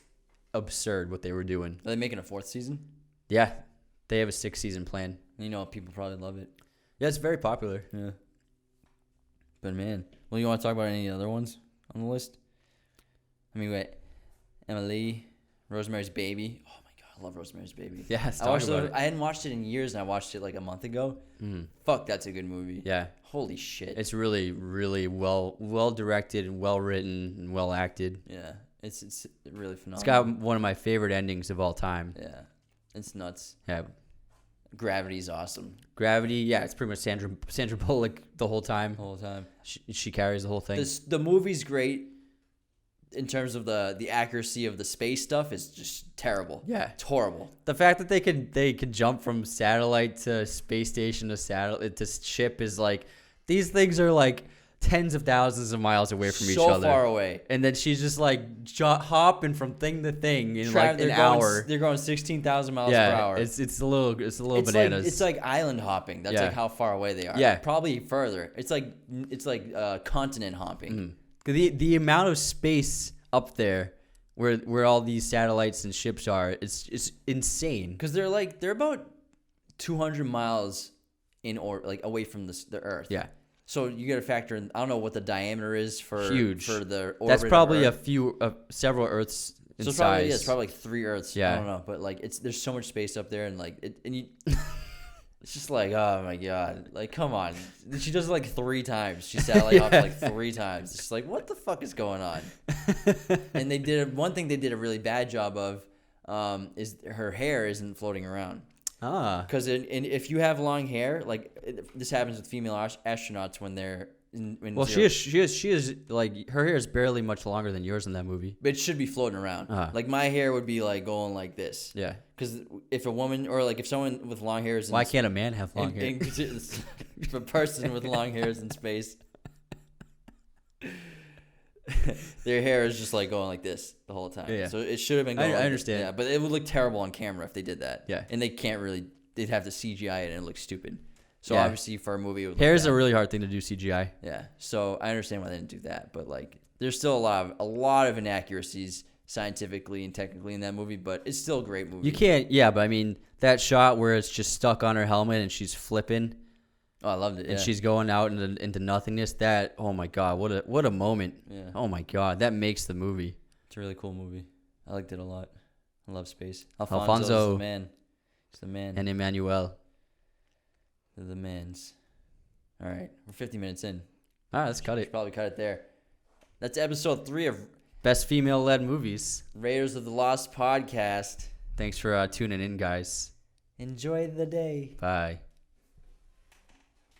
A: absurd what they were doing.
B: Are they making a 4th season?
A: Yeah, they have a 6th season plan.
B: You know, people probably love it.
A: Yeah, it's very popular.
B: Yeah. But man, you want to talk about any other ones on the list? I mean, wait, Emily. Rosemary's Baby. Oh my God, I love Rosemary's Baby.
A: Yeah, I
B: hadn't watched it in years, and I watched it like a month ago. Fuck, that's a good movie.
A: Yeah.
B: Holy shit.
A: It's really, really well directed and well written and well acted.
B: Yeah, it's really phenomenal.
A: It's got one of my favorite endings of all time.
B: Yeah, it's nuts.
A: Yeah.
B: Gravity's awesome.
A: Gravity, yeah, it's pretty much Sandra Bullock the whole time. She carries the whole thing.
B: The movie's great. In terms of the accuracy of the space stuff is just terrible.
A: Yeah,
B: it's horrible.
A: The fact that they could jump from satellite to space station to satellite to ship is like these things are like tens of thousands of miles away from each other.
B: So far away.
A: And then she's just like hopping from thing to thing in like an hour.
B: They're going 16,000 miles per hour.
A: It's a little bananas.
B: It's like island hopping. That's like how far away they are.
A: Yeah,
B: probably further. It's like continent hopping.
A: Mm-hmm. The amount of space up there where all these satellites and ships are, it's insane.
B: Because they're about 200 miles away from the Earth.
A: Yeah.
B: So you got to factor in. I don't know what the diameter is for the orbit.
A: That's probably
B: of Earth.
A: several Earths in
B: so
A: size.
B: It's probably like 3 Earths.
A: Yeah.
B: I don't know, but like there's so much space up there, and like you. It's just like, oh my God, like come on. She does it like 3 times. She satellite hops like 3 times. It's just like, what the fuck is going on? And one thing they did a really bad job of is her hair isn't floating around. Because if you have long hair, this happens with female astronauts when they're
A: she is like her hair is barely much longer than yours in that movie.
B: But it should be floating around. Like my hair would be like going like this.
A: Yeah.
B: Because if a woman or like if someone with long hair is
A: why can't a man have long hair?
B: If a person with long hair is in space, their hair is just like going like this the whole time. Yeah. So it should have been going.
A: I understand.
B: Yeah, but it would look terrible on camera if they did that.
A: Yeah.
B: And they can't really. They'd have to CGI it and it looks stupid. So
A: Yeah.
B: obviously for a movie, it would look
A: Hair is
B: bad.
A: a really hard thing to do CGI.
B: Yeah, so I understand why they didn't do that, but like, there's still a lot of inaccuracies scientifically and technically in that movie, but it's still a great movie.
A: You can't, yeah, but I mean that shot where it's just stuck on her helmet and she's flipping
B: Oh, I loved it.
A: and
B: Yeah.
A: she's going out into nothingness. That, oh my god, what a moment.
B: Yeah.
A: Oh my god, that makes the movie.
B: It's a really cool movie. I liked it a lot. I love space.
A: Alfonso.
B: Alfonso's the man. He's the man.
A: And Emmanuel.
B: They're the mans. All right, we're 50 minutes in.
A: All right, let's cut
B: Should
A: it.
B: probably cut it there. That's episode 3 of
A: Best female-led movies.
B: Raiders of the Lost podcast.
A: Thanks for tuning in, guys.
B: Enjoy the day.
A: Bye.